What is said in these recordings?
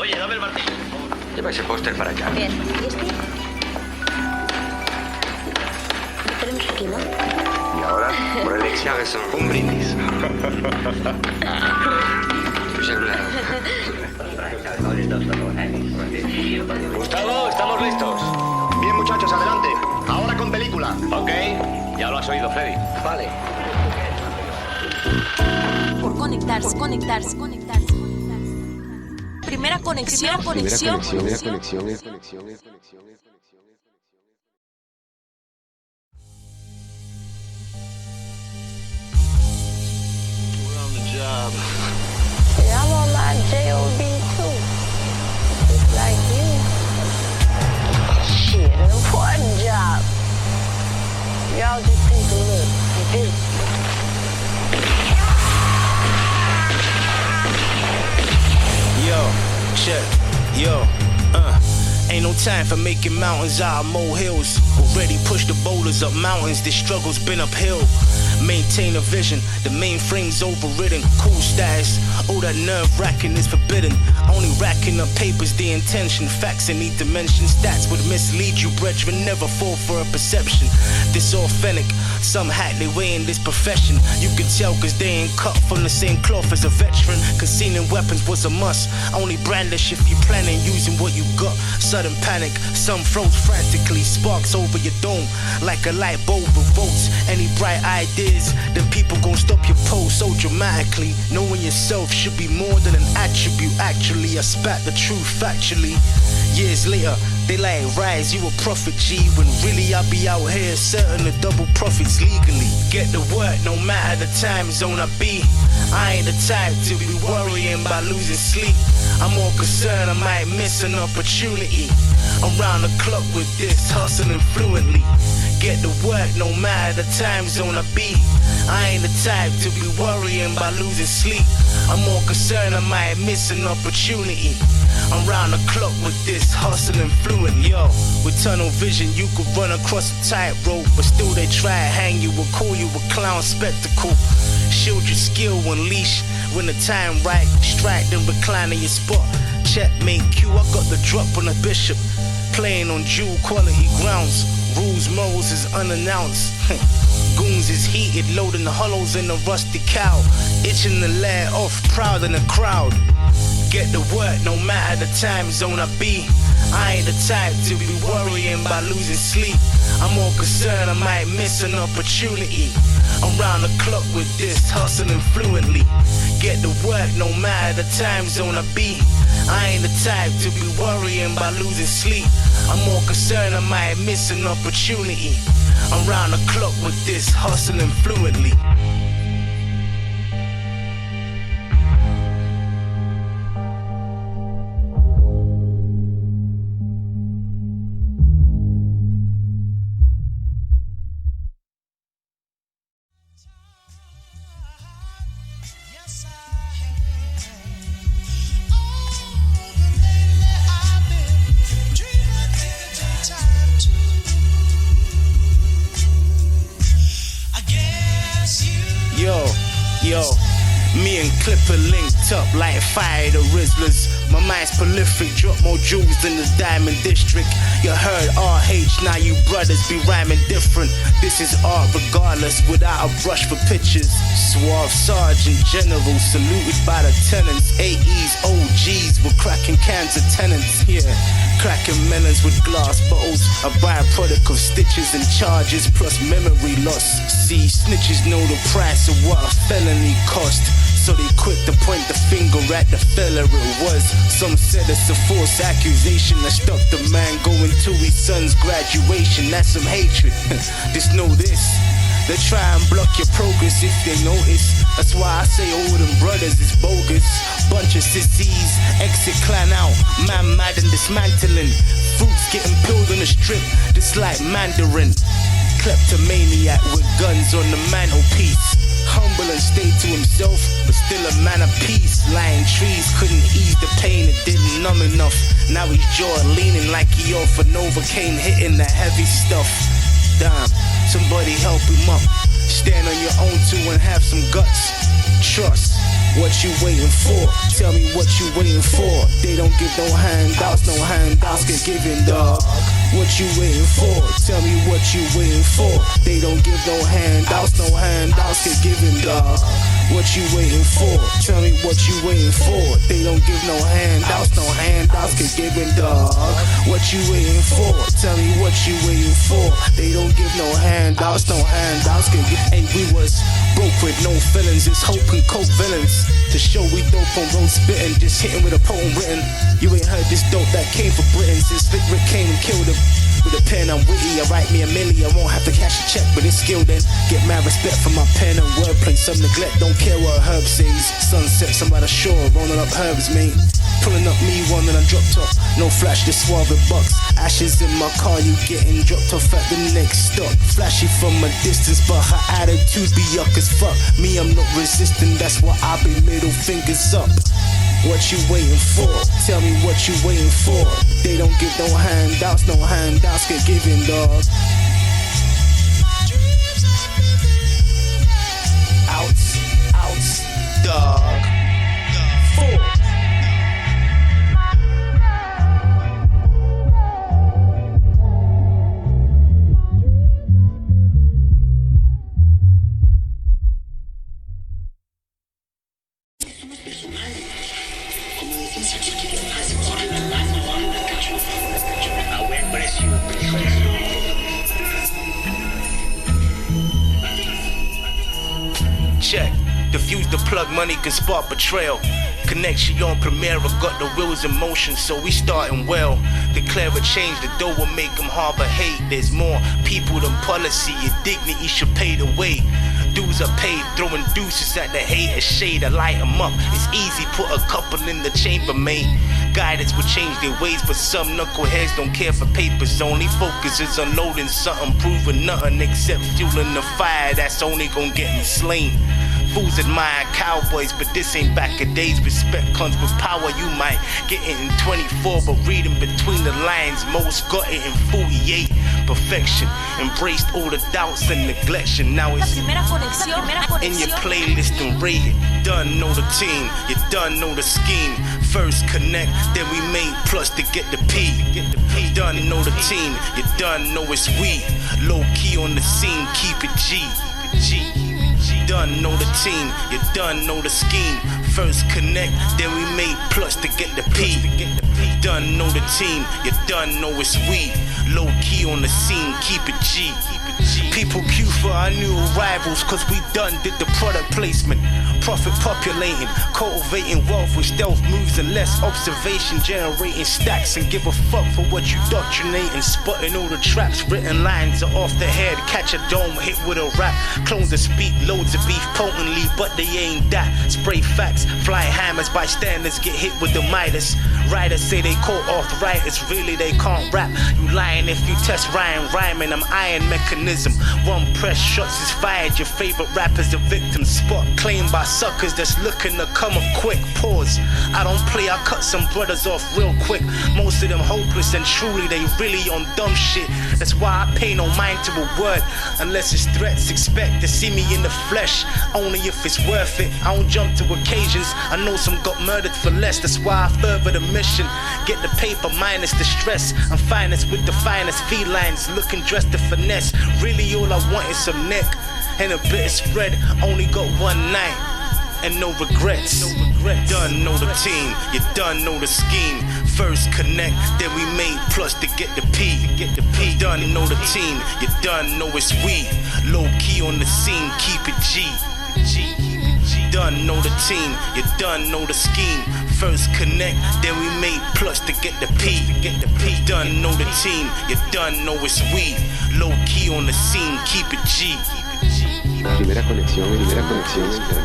Oye, dame el martillo. Lleva ese póster para acá. Bien. ¿Y este? Tenemos aquí, ¿no? Y ahora, por elección, eso, un brindis. Gustavo, estamos listos. Bien, muchachos, adelante. Ahora con película. Ok, ya lo has oído, Freddy. Vale. Por conectarse. Primera conexión. Job. Yeah, I'm on my JOB too. Just like you. Shit, an important job. Y'all just take a look at this. Yo, check, yo, ain't no time for making mountains out of molehills. Already pushed the boulders up mountains, this struggle's been uphill. Maintain a vision, the mainframe's overridden. Cool status, all that nerve-wracking is forbidden. Only racking up papers, the intention. Facts in each dimension, stats would mislead you, brethren. Never fall for a perception. This authentic, some hack their way in this profession. You can tell cause they ain't cut from the same cloth as a veteran. Concealing weapons was a must. Only brandish if you plan on using what you got. Sudden panic, some froze frantically. Sparks over your dome, like a light bulb revolts. Any bright ideas, then people gon' stop your pose so dramatically. Knowing yourself should be more than an attribute. Actually, I spat the truth factually. Years later, they like rise, you a prophet G. When really I be out here certain of double profits legally. Get the work no matter the time zone I be. I ain't the type to be worrying about losing sleep. I'm more concerned I might miss an opportunity. I'm round the clock with this, hustling fluently. Get the work no matter the time zone I be. I ain't the type to be worrying about losing sleep. I'm more concerned I might miss an opportunity. I'm round the clock with this, hustling fluently. Yo, with tunnel vision you could run across a tightrope, but still they try to hang you or call you a clown spectacle. Shield your skill, unleash when the time right. Strike then recline in your spot. Checkmate Q, I got the drop on a bishop. Playing on jewel quality grounds. Rules, morals is unannounced. Goons is heated, loading the hollows in the rusty cow. Itching to let off, proud in the crowd. Get the work no matter the time zone I be. I ain't the type to be worrying about losing sleep. I'm more concerned I might miss an opportunity. I'm round the clock with this, hustling fluently. Get the work no matter the time zone I be. I ain't the type to be worrying about losing sleep. I'm more concerned I might miss an opportunity. I'm round the clock with this, hustling fluently. Yo, me and Clipper linked up like fire to Rizzlers. My mind's prolific, drop more jewels than the Diamond District. You heard RH, now you brothers be rhyming different. This is art regardless, without a brush for pictures. Suave Sergeant General, saluted by the tenants. AEs, OGs, we're cracking cans of tenants. Yeah, cracking melons with glass bottles. A byproduct of stitches and charges, plus memory loss. See, snitches know the price of what a felony cost. So they quick to point the finger at the fella it was. Some said it's a false accusation that stopped the man going to his son's graduation. That's some hatred. Just know this, they try and block your progress if they notice. That's why I say all them brothers is bogus. Bunch of sissies, exit clan out, man mad and dismantling. Fruits getting peeled on the strip, just like Mandarin. Kleptomaniac with guns on the mantelpiece. Humble and stay to himself, but still a man of peace. Lying trees couldn't ease the pain, it didn't numb enough. Now he's jaw leaning like he off a Novocaine, hitting the heavy stuff. Damn, somebody help him up. Stand on your own too and have some guts. Trust. What you waiting for? Tell me what you waiting for. They don't give no handouts get given, dog. What you waiting for? Tell me what you waiting for. They don't give no handouts get given, dog. What you waiting for? Tell me what you waiting for. They don't give no handouts get given, dog. What you waiting for? Tell me what you waiting for. They don't give no handouts get given. Hey, we was broke with no feelings. It's hope and coke villains. To show we dope on road spitting, just hitting with a poem written. You ain't heard this dope that came for Britain since Vic Rick came and killed him. With a pen, I'm witty, I write me a milli. I won't have to cash a check, but it's skill then. Get mad respect for my pen and wordplay. Some neglect, don't care what a herb says. Sunsets, I'm by the shore, rolling up herbs, mate. Pulling up me one and I dropped top. No flash, this suave bucks. Ashes in my car, you getting dropped off at the next stop. Flashy from a distance, but her attitude be yuck as fuck. Me, I'm not resisting, that's why I be middle fingers up. What you waiting for? Tell me what you waiting for. They don't give no handouts get given, dog. Outs, dog. 4. Check. Diffuse the plug, money can spark betrayal. Connection on Primera, got the wheels in motion, so we starting well. Declare a change, the dough will make them harbor hate. There's more people than policy, your dignity should pay the way. Dues are paid, throwing deuces at the haters, shade, I light them up. It's easy, put a couple in the chamber, mate. Guidance will change their ways, but some knuckleheads don't care for papers. Only focus is unloading something, proving nothing except fueling the fire that's only gonna get me slain. Fools admire cowboys, but this ain't back of days. Respect comes with power, you might get it in 24, but reading between the lines, most got it in 48. Perfection, embraced all the doubts and neglection. Now it's Primera conexión. in your playlist and rate it. Done know the team, you done know the scheme. First connect, then we made plus to get the P. Done know the team, you done know it's we. Low key on the scene, keep it G. Done know the team, you done know the scheme. First connect, then we made plus to get the P. Done know the team, you done know it's we. Low key on the scene, keep it G. People queue for our new arrivals, cause we done did the product placement. Profit populating, cultivating wealth with stealth moves and less observation, generating stacks and give a fuck for what you doctrinating. Spotting all the traps, written lines are off the head. Catch a dome, hit with a rap. Clones that speak loads of beef potently, but they ain't that. Spray facts, fly hammers, bystanders get hit with the Midas. Writers say they caught arthritis, really they can't rap. You lying if you test rhyming, I'm iron mechanism. One press shots is fired, your favorite rapper's a victim. Spot claimed by suckers that's looking to come up quick. Pause, I don't play, I cut some brothers off real quick. Most of them hopeless and truly they really on dumb shit. That's why I pay no mind to a word, unless it's threats. Expect to see me in the flesh, only if it's worth it. I don't jump to occasions, I know some got murdered for less. That's why I further the mission, get the paper minus the stress. I'm finest with the finest felines, looking dressed to finesse. Really all I want is some neck and a bit of spread. Only got one night and no regrets. Done know the team, you done know the scheme. First connect, then we made plus to get the P. Done know the team, you done know it's we. Low key on the scene, keep it G. Done know the team, you done know the scheme. First connect, then we made plus to get the P. Done know the team, you done know it's we. Low key on the scene, keep it G. Primera conexión, internet se inspira.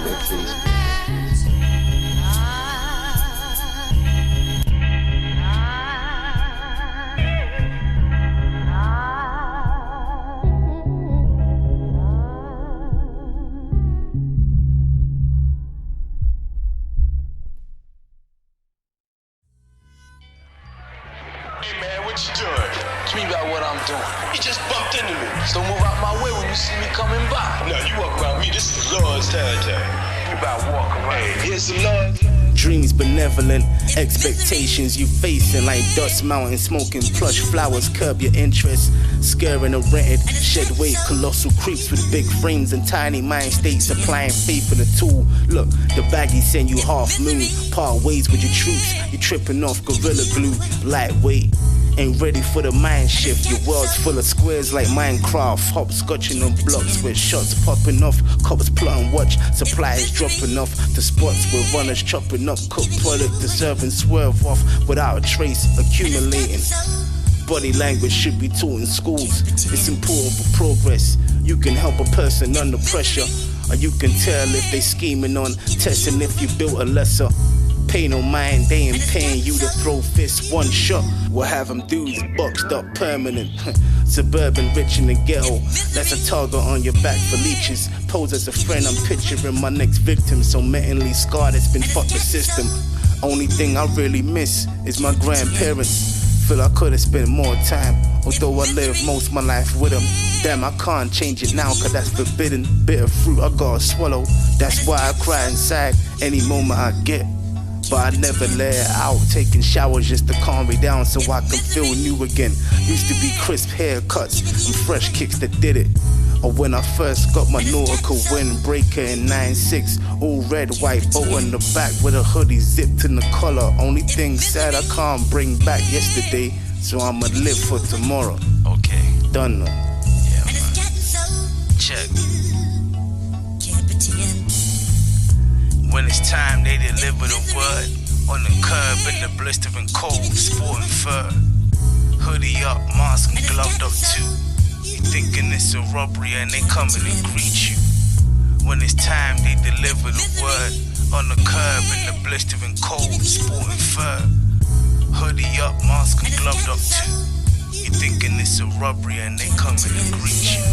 Hey man, what you doing? What you mean by what I'm doing? You just bumped into me. So move out my way when you see me coming by. No, you walk around me. This is Lord's territory. You about walk around. Hey, here's some love. Dreams benevolent, expectations you facing like dust mountain, smoking plush flowers curb your interest, scaring a rented shed weight, colossal creeps with big frames and tiny mind states, applying faith in a tool. Look, the baggies send you half moon, part ways with your troops, you tripping off gorilla glue, lightweight. Ain't ready for the mind shift. Your world's full of squares like Minecraft. Hopscotching on blocks with shots popping off. Cops plotting watch, supplies dropping off to spots where runners chopping up. Cooked product deserving swerve off without a trace accumulating. Body language should be taught in schools. It's important for progress. You can help a person under pressure, or you can tell if they scheming on testing if you built a lesser. Pay no mind, they ain't paying you to throw fists one shot. We'll have them dudes boxed up permanent. Suburban, rich in the ghetto. That's a target on your back for leeches. Pose as a friend, I'm picturing my next victim. So mentally scarred, it's been fucked the system. Only thing I really miss is my grandparents. Feel I could've spent more time, although I lived most of my life with them. Damn, I can't change it now, cause that's forbidden. Bitter fruit I gotta swallow. That's why I cry inside any moment I get. But I never let it out, taking showers just to calm me down so I can feel new again. Used to be crisp haircuts and fresh kicks that did it. Or when I first got my nautical windbreaker in 9-6, all red, white boat on the back with a hoodie zipped in the collar. Only thing sad I can't bring back yesterday, so I'ma live for tomorrow. Okay. Done. Yeah, man. Check. When it's time, they deliver the word. On the curb in the blistering cold, sporting fur. Hoodie up, mask and gloved up too. You thinking it's a robbery and they coming and greet you. When it's time, they deliver the word. On the curb in the blistering cold, sporting fur. Hoodie up, mask and gloved up too. You thinking it's a robbery and they coming and greet you.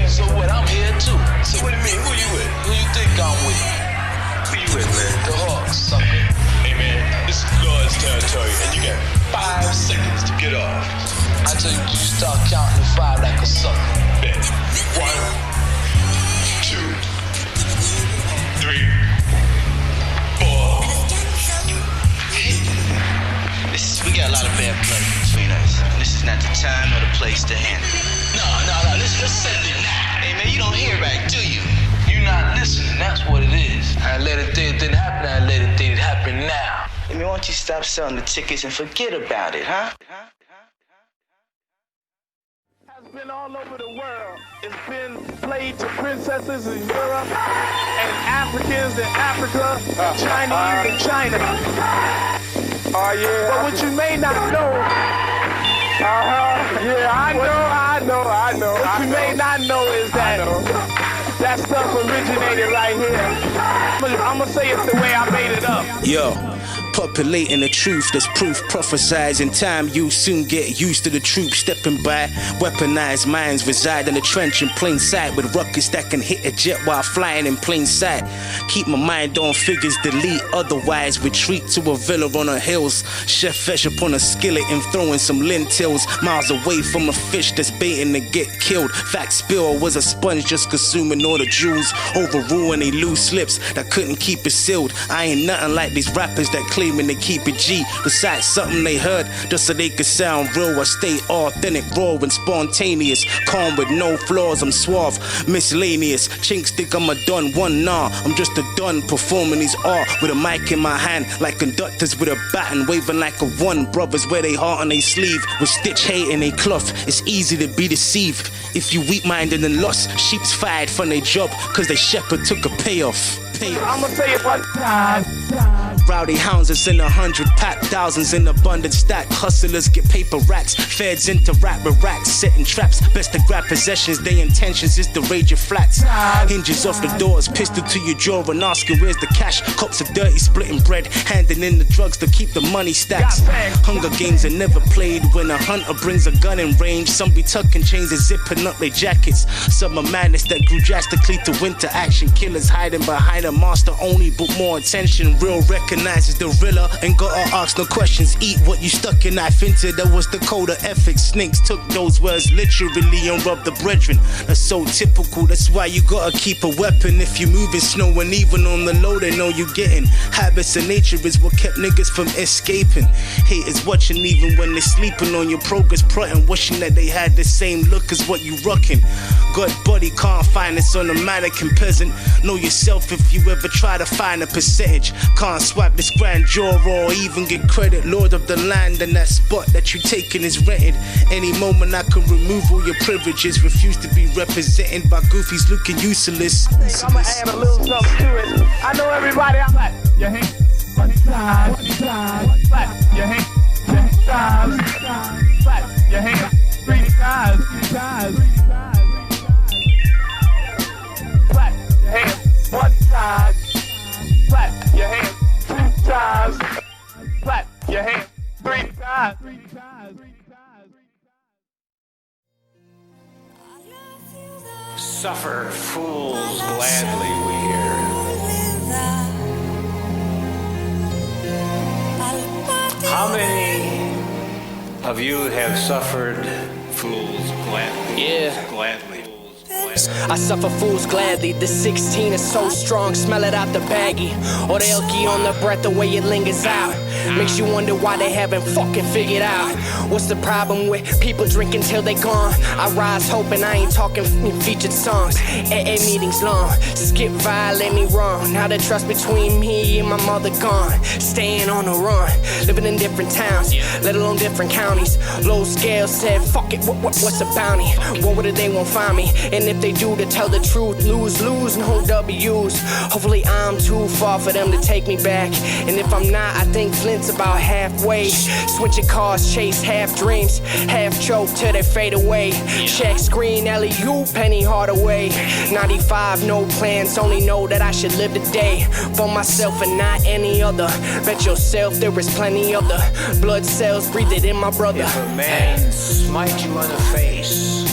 So what, I'm here too. So what do you mean? Who you with? Who you think I'm with? Who you with, man? The Hawks, sucker. Hey, man, this is Lord's territory, and you got 5 seconds to get off. I tell you, you start counting to 5 like a sucker. Bet. 1, 2, 3, 4. We got a lot of bad blood between us. This is not the time or the place to handle it. No, let's settle it now. Hey, man, you don't hear right, do you? You're not listening, that's what it is. I let it think it didn't happen, I let it think it happen now. I mean, why don't you stop selling the tickets and forget about it, huh? Has been all over the world. It's been played to princesses in Europe and Africans in Africa, Chinese in China. Oh yeah. But what you may not know, yeah, I know. What you may not know is that that stuff originated right here. I'm gonna say it the way I made it up. Yo, populating the truth, there's proof prophesies in time. You soon get used to the troops stepping by. Weaponized minds reside in the trench in plain sight, with rockets that can hit a jet while flying in plain sight. Keep my mind on figures, delete, otherwise retreat to a villa on the hills. Chef fish upon a skillet and throwing some lentils, miles away from a fish that's baiting to get killed. Fact spill was a sponge just consuming all the jewels, overruling they loose lips that couldn't keep it sealed. I ain't nothing like these rappers that claiming they keep it G, recite something they heard just so they could sound real. I stay authentic, raw and spontaneous, calm with no flaws. I'm suave, miscellaneous. Chinks think I'm a done, one nah, I'm just a done performing these art with a mic in my hand, like conductors with a baton, waving like a one. Brothers wear they heart on they sleeve with stitch hate in they cloth. It's easy to be deceived if you weak-minded and lost. Sheep's fired from their job cause they shepherd took a payoff. I'ma say it one time. Rowdy hounds is in 100 pack, thousands in abundant stack. Hustlers get paper racks, feds interact with racks, setting traps. Best to grab possessions, their intentions is to raid your flats. Hinges off the doors, pistol to your jaw and asking where's the cash. Cops are dirty, splitting bread, handing in the drugs to keep the money stacks. Hunger games are never played when a hunter brings a gun in range. Some be tucking chains and zipping up their jackets. Summer madness that grew drastically to winter action. Killers hiding behind a monster only, but more attention, real reckoning. recognizes the realer. Ain't gotta ask no questions, eat what you stuck your knife into. That was the code of ethics. Snakes took those words literally and rubbed the brethren. That's so typical, that's why you gotta keep a weapon. If you moving snow and even on the low, they know you getting. Habits of nature is what kept niggas from escaping. Haters watching even when they sleeping on your progress, plotting, wishing that they had the same look as what you rocking. God body can't find this on a mannequin peasant. Know yourself if you ever try to find a percentage. Can't swipe this grandeur or even get credit. Lord of the land, and that spot that you taking is rented. Any moment I can remove all your privileges. Refuse to be represented by goofies looking useless. I'ma add a little something to it. I know everybody, I'm like, your hands, clap your hands, clap your hands, 3 times, clap your hands, 1 time, clap your hands, 2 times, clap your hands, 3 times. Suffer fools gladly, we hear. How many of you have suffered fools gladly? Yeah. Gladly. I suffer fools gladly. The 16 is so strong, smell it out the baggie. Or the elky on the breath, the way it lingers out. Makes you wonder why they haven't fucking figured out. What's the problem with people drinking till they gone? I rise hoping I ain't talking featured songs. AA meetings long, skip violate me wrong. Now the trust between me and my mother gone. Staying on the run, living in different towns, let alone different counties. Low scale said, fuck it, what's a bounty? What would it they won't find me? And if they do, to tell the truth, lose, no W's. Hopefully I'm too far for them to take me back. And if I'm not, I think Flint's about halfway. Switching cars, chase half dreams, half choke till they fade away. Check screen, alley-oop, Penny Hardaway. 95, no plans, only know that I should live today for myself and not any other. Bet yourself there is plenty of the blood cells, breathe it in my brother. If a man smite you on the face,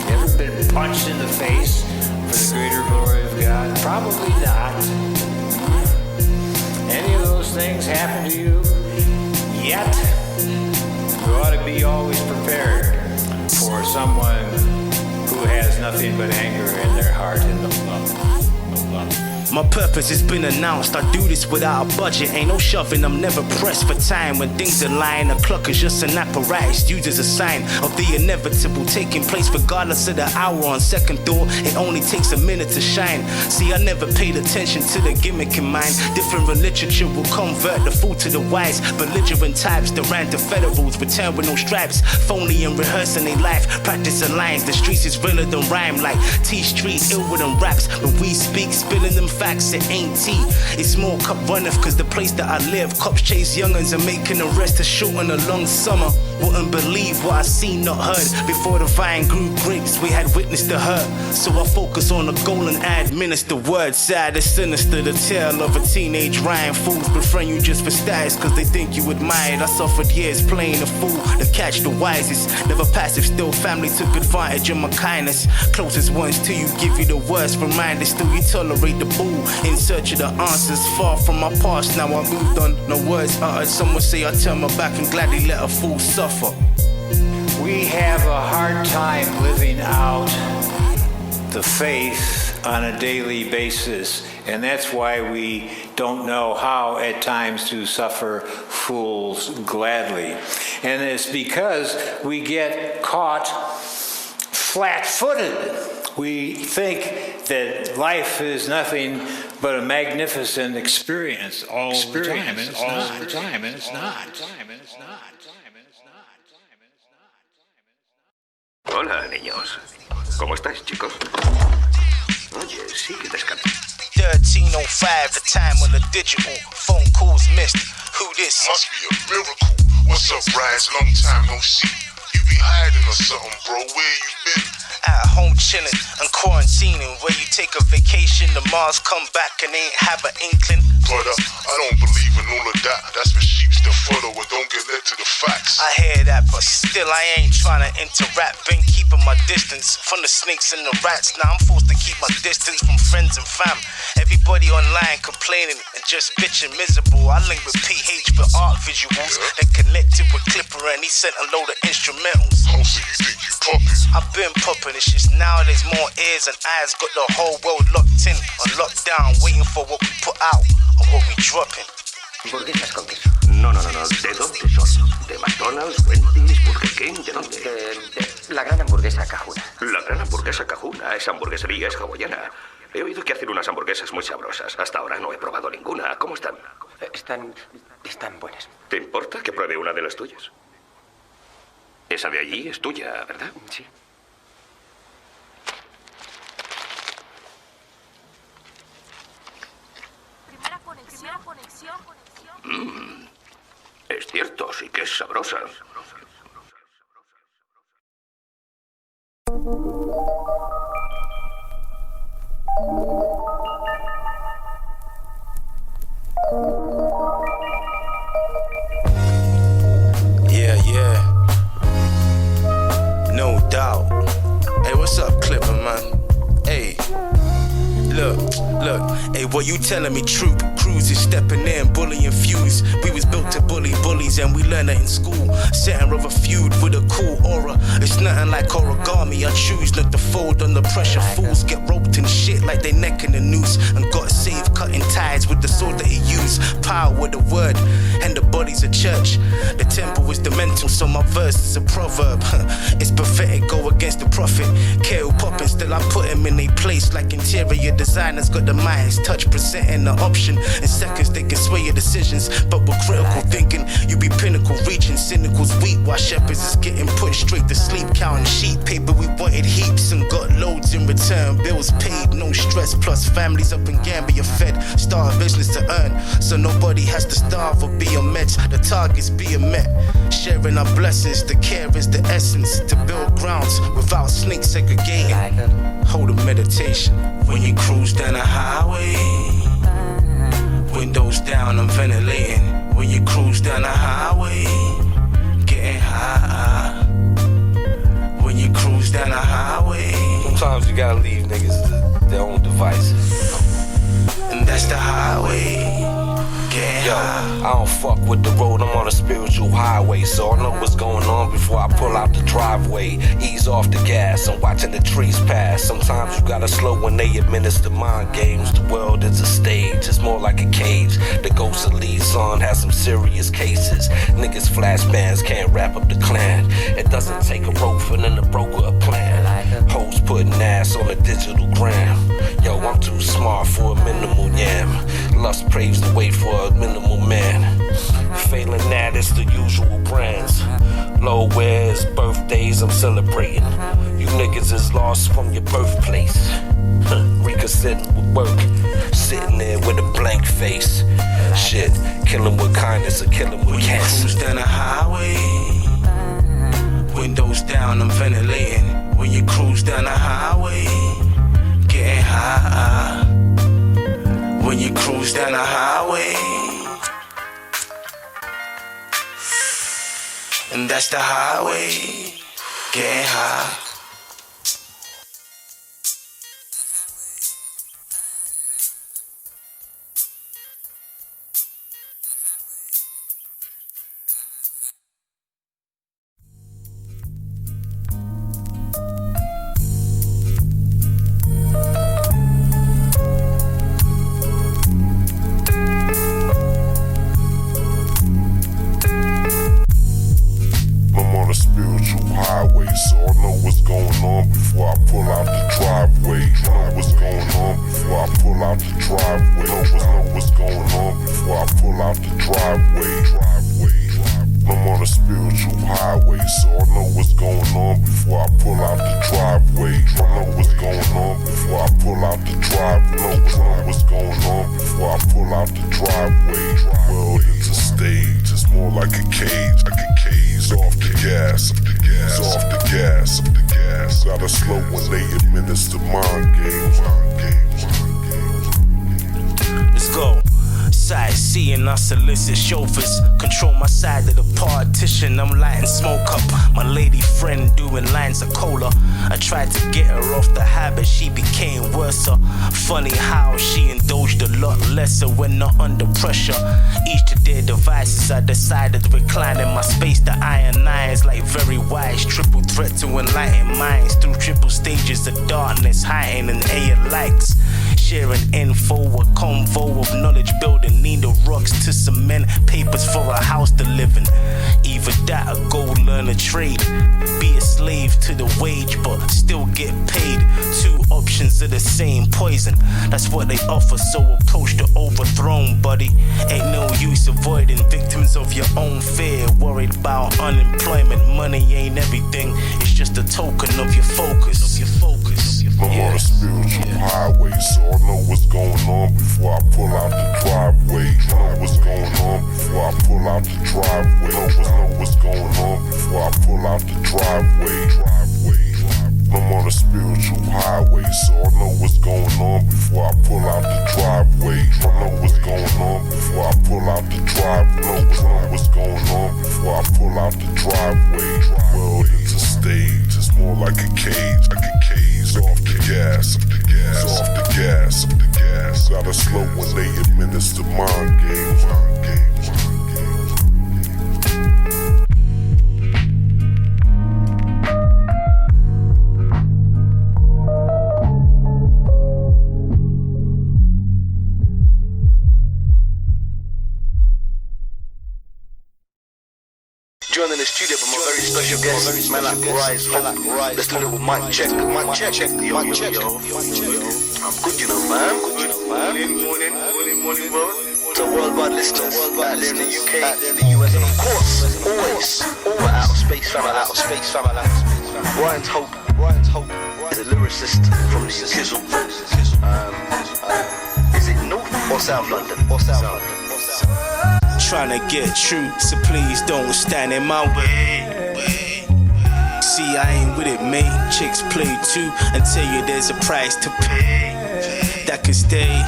you ever been punched in the face for the greater glory of God? Probably not. Any of those things happen to you yet? You ought to be always prepared for someone who has nothing but anger in their heart and no love. My purpose has been announced. I do this without a budget. Ain't no shoving, I'm never pressed for time. When things align, a clock is just an apparatus used as a sign of the inevitable taking place regardless of the hour. On second thought, it only takes a minute to shine. See, I never paid attention to the gimmick in mind. Different literature will convert the fool to the wise. Belligerent types that ran to federals, return with no stripes. Phony and rehearsing their life, practicing lines. The streets is realer than rhyme, like T Street, ill than raps. When we speak, spilling them facts, it ain't tea. It's more cup runneth, cause the place that I live, cops chase young'uns and making arrests to shorten a long summer. Wouldn't believe what I seen, not heard. Before the vine grew grapes, we had witnessed the hurt. So I focus on the goal and administer words. Sad and sinister, the tale of a teenage rhyme. Fools befriend you just for status, cause they think you admired. I suffered years playing a fool to catch the wisest. Never passive, still family took advantage of my kindness. Closest ones to you give you the worst reminders. Still you tolerate the bull in search of the answers. Far from my past, now I moved on. No words uttered. Some would say I turn my back and gladly let a fool suffer. We have a hard time living out the faith on a daily basis, and that's why we don't know how at times to suffer fools gladly. And it's because we get caught flat-footed. We think that life is nothing but a magnificent experience all the time, and it's not. Hola, niños. ¿Cómo estáis, chicos? Oye, sí, descansa. 13:05, the time when the digital phone calls missed. Who this? Must be a miracle. What's up, Rise? Long time no see. You be hiding or something, bro. Where you been? At home chilling and quarantining. Where you take a vacation, the Mars come back and ain't have an inkling. But I don't believe in all of that. That's for sheeps to follow and don't get led to the facts. I hear that, but still I ain't trying to interact. Been keeping my distance from the snakes and the rats. Now I'm forced to keep my distance from friends and fam. Everybody online complaining and just bitching miserable. I link with PH for art visuals and connected with Clipper and he sent a load of instrumentals. Oh, so you think you poppin'? I've been popping, it's just now there's more ears and eyes. Got the whole world locked in, on lockdown, waiting for what we put out and what we dropping. Hamburguesas con queso. No. ¿De dónde son? ¿De McDonald's, Wendy's, Burger King? ¿De dónde? De la gran hamburguesa cajuna. La gran hamburguesa cajuna. Esa hamburguesería es hawaiana. He oído que hacen unas hamburguesas muy sabrosas. Hasta ahora no he probado ninguna. ¿Cómo están? Están buenas. ¿Te importa que pruebe una de las tuyas? Esa de allí es tuya, ¿verdad? Sí. Primera conexión. Es cierto, sí que es sabrosa. Yeah. No doubt. Hey, what's up, Clipper, man? Hey. Look, hey, what you telling me, troop? Crews is stepping in, bullying fuse. We was built to bully bullies and we learned it in school. Center of a feud with a cool aura. It's nothing like origami, I choose not to fold under pressure. Fools get roped in shit like they neck in the noose. And got saved cutting ties with the sword that he used. Power with the word, and the body's a church. The temple is the mental, so my verse is a proverb. It's pathetic, go against the prophet. Kale popping, still I put him in a place like interior designers got the Midas touch, presenting the option. In seconds they can sway your decisions, but with critical thinking, you be pinnacle reaching. Cynical's weak, while shepherds is getting put straight to sleep. Counting sheep paper, we wanted heaps and got loads in return. Bills paid, no stress, plus families up in Gambia fed. Start a business to earn, so nobody has to starve or be on meds. The target's being met, sharing our blessings. The care is the essence, to build grounds without snakes segregating. Hold a meditation when you cruise down the highway. Windows down, I'm ventilating. When you cruise down the highway, getting high. When you cruise down the highway. Sometimes you gotta leave niggas to their own devices. And that's the highway. Yo, I don't fuck with the road, I'm on a spiritual highway. So I know what's going on before I pull out the driveway. Ease off the gas, I'm watching the trees pass. Sometimes you gotta slow when they administer mind games. The world is a stage, it's more like a cage. The ghost of Lee Son has some serious cases. Niggas flash bands can't wrap up the clan. It doesn't take a rope and then a broker a plan. Hoes putting ass on a digital gram. Yo, I'm too smart for a minimal yam. Lust praves the way for a minimal man. Failing that, it's the usual brands. Low wears, birthdays, I'm celebrating. You niggas is lost from your birthplace. Reconsidering with work, sitting there with a blank face. Shit, killing with kindness or killing with cancer. Cruise down the highway, windows down, I'm ventilating. When you cruise down the highway, getting high. When you cruise down the highway, and that's the highway, getting high. So I know what's going on before I pull out the driveway. Know what's going on before I pull out the driveway. Know what's going on before I pull out the driveway. I'm on a spiritual highway, so I know what's going on before I pull out the driveway. Know what's going on before I pull out the driveway. Know what's going on before I pull out the driveway. World is a stage, it's more like a cage. Off the gas, off the gas. Gotta slow when they administer mind games. Let's go. Sightseeing, I solicit chauffeurs. Control my side of the partition. I'm lighting smoke up. My lady friend doing lines of cola. I tried to get her off the habit, she became worse. Funny how she indulged a lot lesser when not under pressure. Each to their devices, I decided to recline in my space. The iron eyes like very wise. Triple threat to enlighten minds through triple stages of darkness, hiding in air likes. Sharing info, a convo of knowledge building. Need the rocks to cement, papers for a house to live in. Either that or go learn a trade. Be a slave to the wage but still get paid. Two options are the same poison. That's what they offer, so approach the overthrown, buddy. Ain't no use avoiding victims of your own fear. Worried about unemployment, money ain't everything. It's just a token of your focus. I'm on a spiritual highway, so I know what's going on before I pull out the driveway. Know what's going on before I pull out the driveway. Know what's going on before I pull out the driveway. I'm on a spiritual highway, so I know what's going on before I pull out the driveway. I know what's going on before I pull out the driveway. Know what's going on before I pull out the driveway. World is a stage, it's more like a cage. Off the gas, off the gas. Gotta slow when they administer mind games. Joining the studio with my very special guest, man like Rise. Let's do a little mic check. Yo. I'm good, you know, man. Morning, bro. To worldwide listeners out there in the UK, out there in the US, and of course, always, all outer space family. Ryan's Hope is a lyricist from the Kizzle. Is it North or South London? Trying to get true, so please don't stand in my way. See, I ain't with it, mate. Chicks play too and tell you there's a price to pay. That could stay,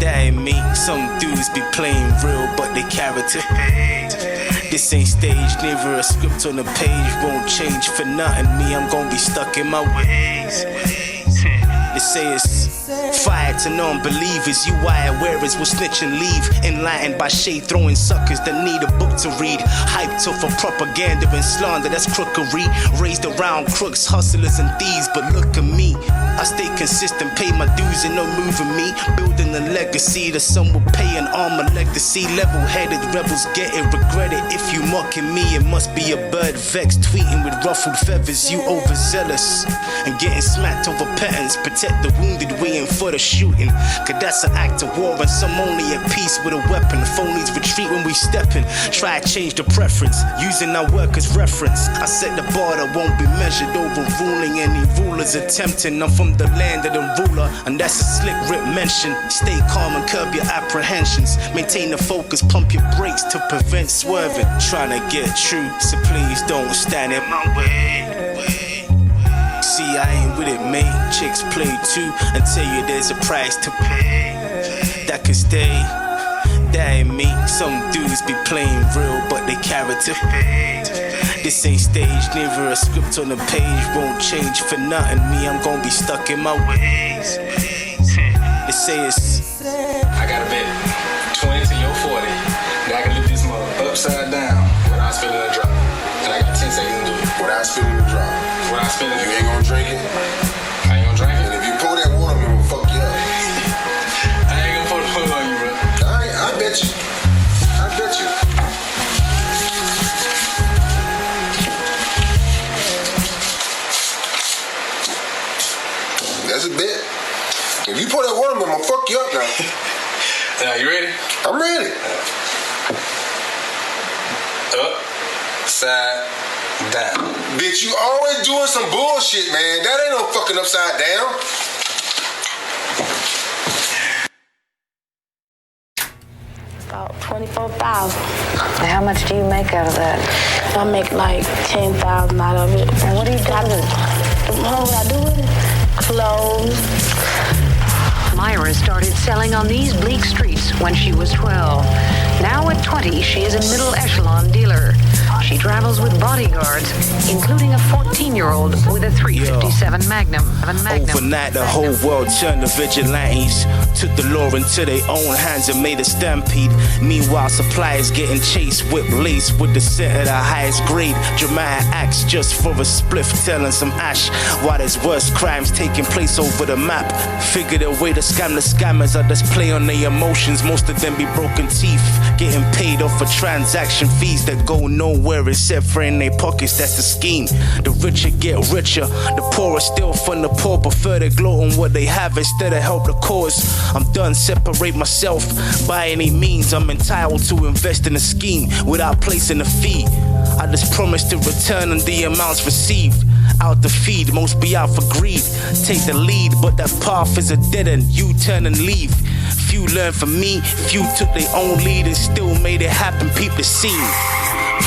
that ain't me. Some dudes be playing real, but they character. This ain't staged, never a script on the page. Won't change for nothing, me, I'm gonna be stuck in my ways. They say it's fire to non-believers. You wire wearers will snitch and leave. Enlightened by shade throwing suckers that need a book to read. Hyped up for propaganda and slander, that's crookery. Raised around crooks, hustlers and thieves, but look at me. I stay consistent, pay my dues and no moving me. Building a legacy that some will pay an arm a legacy. Level-headed rebels get it, regret it. If you mocking me, it must be a bird vexed. Tweeting with ruffled feathers, you overzealous. And getting smacked over patterns. Protect the wounded, waiting for the shooting. Cause that's an act of war and some only at peace with a weapon. Phonies retreat when we steppin'. Try to change the preference, using our work as reference. I set the bar that won't be measured, overruling any rulers attempting. I'm from the land of the ruler, and that's a slick rip mention. Stay calm and curb your apprehensions. Maintain the focus, pump your brakes to prevent swerving. Trying to get true, so please don't stand in my way. See, I ain't with it, mate. Chicks play too and tell you there's a price to pay. That could stay, that ain't me. Some dudes be playing real, but they character. This ain't staged, never a script on the page. Won't change for nothing, me, I'm gonna be stuck in my ways. They say it's I got a bet, 20 to your 40, that I can lift this mother upside down without spilling a drop. And I got 10 seconds to do it. Without spilling a drop. Without spilling a drop. You ain't gonna drink it? I ain't gonna drink it. And if you pour that water, I'm gonna fuck you up. I ain't gonna pour the water on you, bro. I bet you. That's a bet. If you pour that water, I'm gonna fuck you up now. Now, you ready? I'm ready. Up, side, down. Bitch, you always doing some bullshit, man. That ain't no fucking upside down. About 24,000. How much do you make out of that? I make like 10,000 out of it. And what do you do with it? What do I do with it? Clothes, Myra started selling on these bleak streets when she was 12. Now at 20, she is a middle echelon dealer. She travels with bodyguards, including a 14-year-old with a .357 Magnum. Overnight, the whole world turned to vigilantes. Took the law into their own hands and made a stampede. Meanwhile, suppliers getting chased, whip laced with the scent of the highest grade. Dramatic acts just for a spliff, telling some ash. While there's worse crimes taking place over the map. Figured a way to scam the scammers. I just play on their emotions. Most of them be broken teeth, getting paid off for transaction fees that go nowhere except for in their pockets. That's the scheme. The richer get richer, the poorer still from the poor. Prefer to gloat on what they have instead of help the cause. I'm done, separate myself by any means. I'm entitled to invest in a scheme without placing a fee. I just promise to return on the amounts received. Out the feed, most be out for greed. Take the lead, but that path is a dead end. You turn and leave. Few learn from me, few took their own lead and still made it happen. Peep the scene.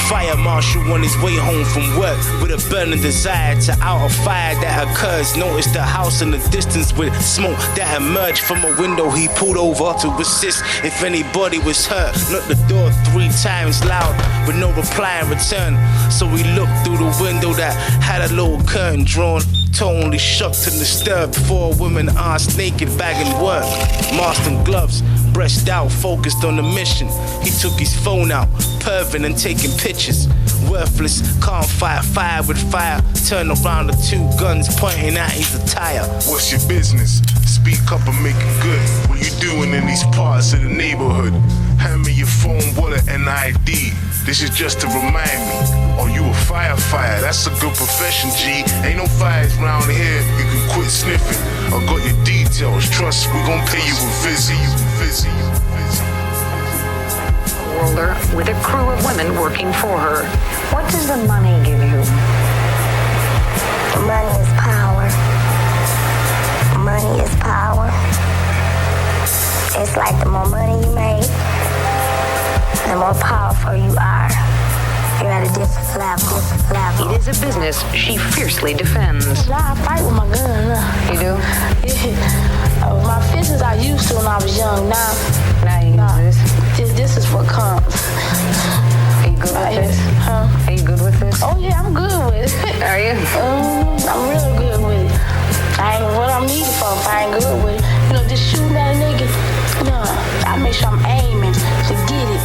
Fire marshal on his way home from work with a burning desire to out a fire that occurs. Noticed the house in the distance with smoke that emerged from a window. He pulled over to assist if anybody was hurt. Knocked the door 3 times loud with no reply in return. So we looked through the window that had a little curtain drawn. Totally shocked and disturbed. 4 women ass naked bagging work. Mask and gloves, breast out, focused on the mission. He took his phone out, perving and taking pictures. Worthless, can't fight fire with fire. Turn around the 2 guns pointing at his attire. What's your business? Speak up and make it good. What you doing in these parts of the neighborhood? Hand me your phone, wallet and ID. This is just to remind me. Oh, you a firefighter, that's a good profession, G. Ain't no fires round here, you can quit sniffing. I got your details, trust, we gon' pay you a visit. Worlder with a crew of women working for her. What does the money give you? Money is power. Money is power. It's like the more money you make, the more powerful you are. You're at a different level. It is a business she fiercely defends. I fight with my gun. You do? Yeah. My fists I used to when I was young. Now you use this? This is what comes. Are you good with this? Huh? Are you good with this? Oh yeah, I'm good with it. Are you? I'm real good with it. I ain't what I'm needed for if I ain't good with it. You know, just shooting at a nigga. No, I make sure I'm aiming to get it.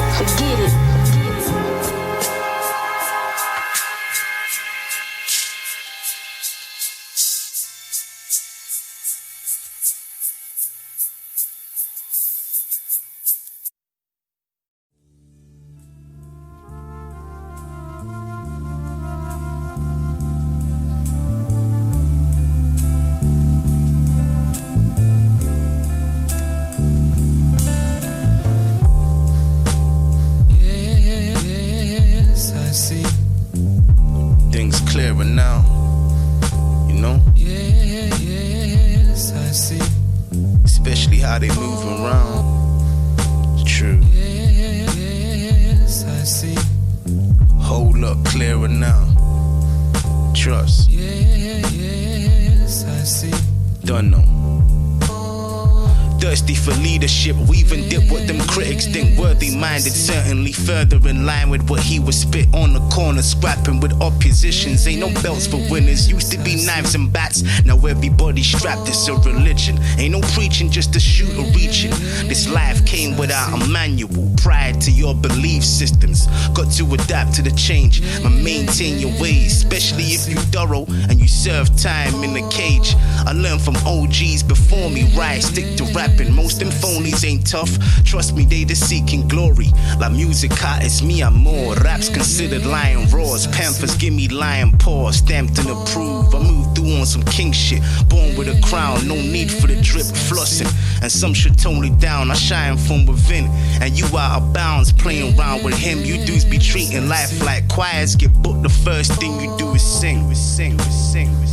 Certainly further in line with what he was spit on the corner, scrapping with oppositions. Ain't no belts for winners, used to be knives and bats. Now everybody strapped, it's a religion. Ain't no preaching, just a shooter reaching. This life came without a manual. Prior to your belief systems, got to adapt to the change and maintain your ways, especially if you thorough and you serve time in the cage. I learned from OGs before me, right? Stick to rapping. Most them phonies ain't tough, trust me, they just seeking glory. Like music artists, me I'm more. Raps considered lion roars. Panthers give me lion paws, stamped and approved. I moved through on some king shit. Born with a crown, no need for the drip flossing. And some shit tone it down, I shine from within. And you out of bounds, playing around with him. You dudes be treating life like choirs. Get booked, the first thing you do is sing.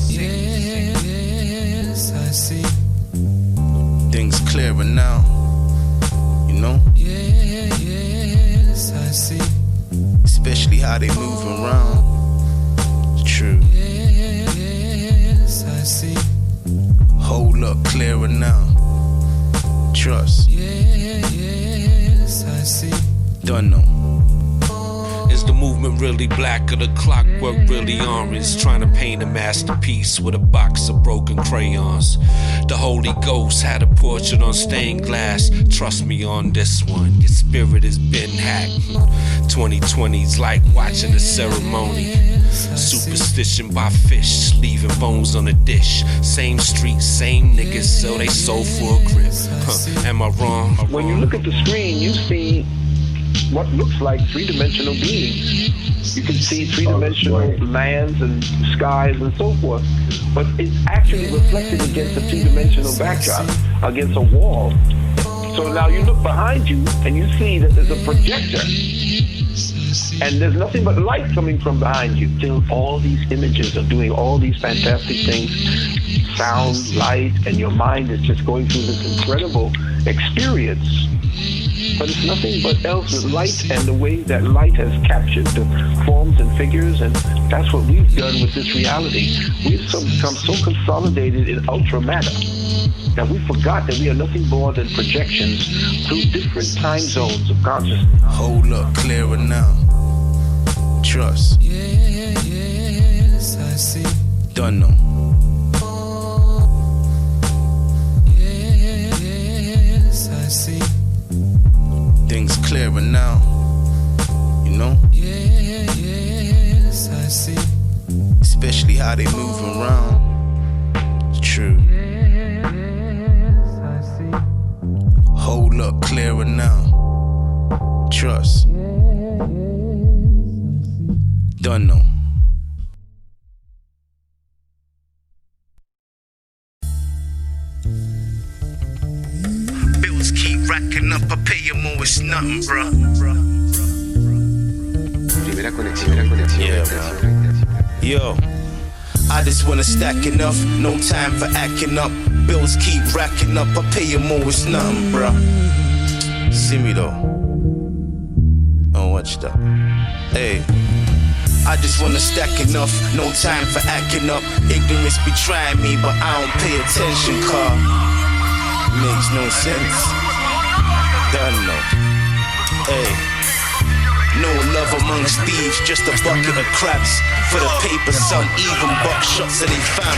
Yes, I see. Things clearer now, you know? Yes, I see. Especially how they move around. It's true. Yes, I see. Hold up, clearer now. Trust. Yes, I see. Don't know. Is the movement really black or the clockwork really orange? Trying to paint a masterpiece with a box of broken crayons. The Holy Ghost had a portrait on stained glass. Trust me on this one, your spirit has been hacked. 2020's like watching a ceremony. Superstition by fish, leaving bones on a dish. Same street, same niggas, so they sold for a grip. Am I wrong? When you look at the screen, you see what looks like three-dimensional beings. You can see three-dimensional lands and skies and so forth, but it's actually reflected against a two-dimensional backdrop, against a wall. So now you look behind you and you see that there's a projector, and there's nothing but light coming from behind you. Still, all these images are doing all these fantastic things, sound, light, and your mind is just going through this incredible experience. But it's nothing but else with light and the way that light has captured the forms and figures, and that's what we've done with this reality. We've become so consolidated in ultra matter that we forgot that we are nothing more than projections through different time zones of consciousness. Hold up, clearer now. Trust. Yes, I see. Don't know. Yes, I see. Things clearer now, you know? Yes, I see. Especially how they move around. It's true. Yes, I see. Hold up, clearer now. Trust. Don't know. Bills keep racking up, I pay you more, it's nothing, bro. Primera conexión. Yeah, man. Yo, I just wanna stack enough, no time for acting up. Bills keep racking up, I pay you more, it's nothing, bro. See me though. Don't watch that. Hey. I just wanna stack enough, no time for acting up. Ignorance be trying me, but I don't pay attention, car. Makes no sense. Done no. Hey. No love amongst thieves, just a bucket of crabs. For the paper, some even Boxshots of they fam.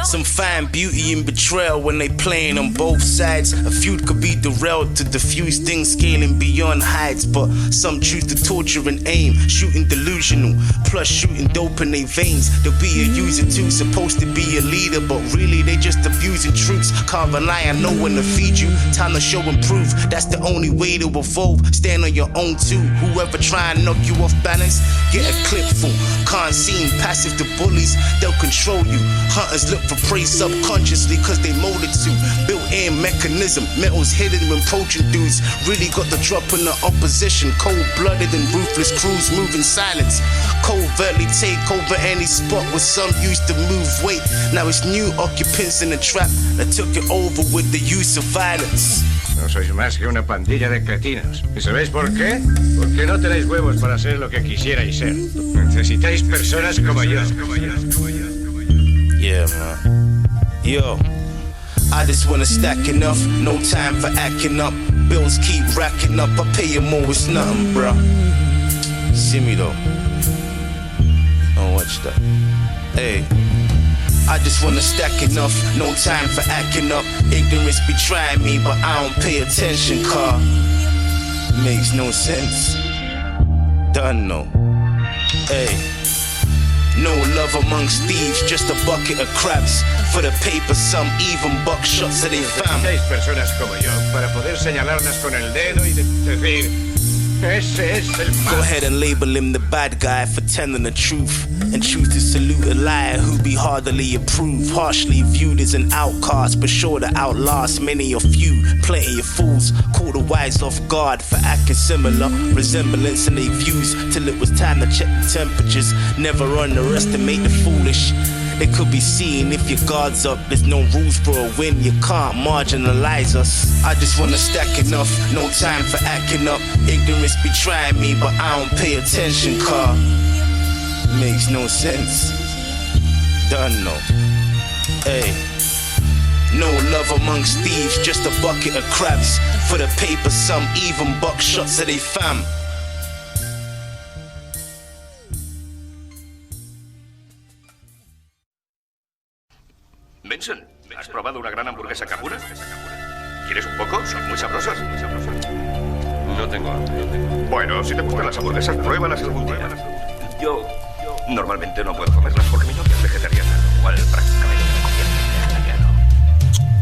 Some find beauty in betrayal when they playing on both sides. A feud could be derailed to diffuse things scaling beyond heights. But some choose to torture and aim, shooting delusional, plus shooting dope in their veins. They'll be a user too, supposed to be a leader, but really they just abusing troops. Can't rely on no one to feed you. Time to show and prove, that's the only way to evolve. Stand on your own too. Whoever try and knock you off balance, get a clip full. Can't seem passive to bullies, they'll control you. Hunters look for prey subconsciously cause they molded to. Built-in mechanism, metals hidden when poaching dudes really got the drop in the opposition. Cold-blooded and ruthless crews move in silence. Covertly take over any spot where some used to move weight. Now it's new occupants in the trap that took it over with the use of violence. No sois más que una pandilla de cretinos. ¿Y sabéis por qué? Porque no tenéis huevos para ser lo que quisierais ser. Necesitáis personas como yo. Yeah, man. Yo, I just wanna stack enough, no time for acting up. Bills keep racking up, I pay you more, it's nothing, bruh. See me though. Don't watch that. Hey. I just wanna stack enough, no time for acting up. Ignorance be trying me, but I don't pay attention, car. Makes no sense. Done no. Hey. No love amongst thieves, just a bucket of crabs. For the paper, some even Boxshots of they fam. Seis personas como yo, para poder señalarnos con el dedo y decir, ese es el mal. Go ahead and label him the bad guy for telling the truth. And choose to salute a liar who be hardly approved. Harshly viewed as an outcast, but sure to outlast many or few. Plenty of fools caught the wise off guard for acting similar. Resemblance in their views till it was time to check the temperatures. Never underestimate the foolish. They could be seen if your guard's up. There's no rules for a win, you can't marginalize us. I just wanna stack enough, no time for acting up. Ignorance be trying me, but I don't pay attention, car. Makes no sense. done know. Hey. No love amongst thieves, just a bucket of crabs. For the paper, some even Boxshots of they fam. Benson, ¿has probado una gran hamburguesa cajuna? ¿Quieres un poco? Son muy sabrosas. No tengo hambre. Bueno, si te gustan las hamburguesas, pruébalas algún día. Yo normalmente no puedo comerlas porque mi novia es vegetariana, lo cual prácticamente me convierte en vegetariano.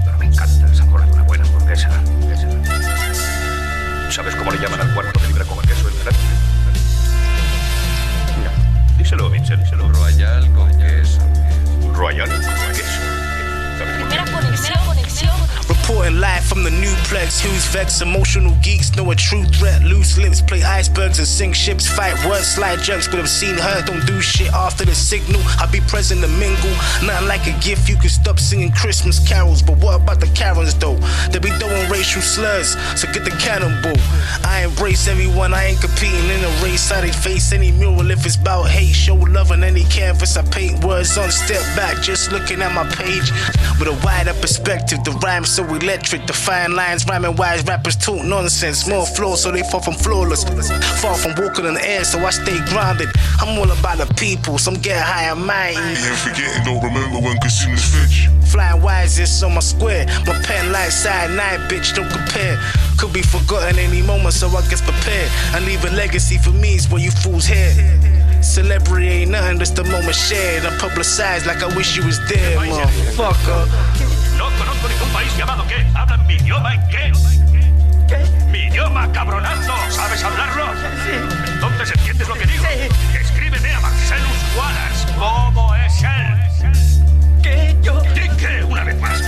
Pero me encanta el sabor de una buena hamburguesa. ¿Sabes cómo le llaman al cuarto de libra con queso en Francia? No. Díselo, Vincent, díselo. Royal con queso. Royal con queso. Primera conexión. Reporting live from the Nuplex, who's vexed? Emotional geeks know a true threat. Loose lips play icebergs and sink ships. Fight words, slide jerks, but obscene hurt. Don't do shit after the signal. I'll be present to mingle. Nothing like a gift, you can stop singing Christmas carols. But what about the Karens though? They be throwing racial slurs, so get the cannonball. I embrace everyone, I ain't competing in a race. How they face any mural if it's about hate. Show love on any canvas, I paint words on step back. Just looking at my page with a wider perspective. The rhyme's so electric, the fine lines, rhyming wise, rappers talk nonsense. More flaws, so they far from flawless. Far from walking in the air, so I stay grounded. I'm all about the people, some get high and mighty. And forgetting, don't remember when consumers fetch. Flying wise is on my square. My pen like side 9, bitch, don't compare. Could be forgotten any moment, so I guess prepared. And leave a legacy for me is what you fools hear. Celebrity ain't nothing, just a moment shared. I'm publicized like I wish you was there, motherfucker. No conozco ningún país llamado ¿qué? ¿Hablan mi idioma en qué? ¿Qué? Mi idioma, cabronazo. ¿Sabes hablarlo? Sí. Entonces entiendes lo que digo. Sí. Escríbeme a Marcelus Wallace. ¿Cómo es él? ¿Qué? ¿Yo? ¿Di qué? Una vez más.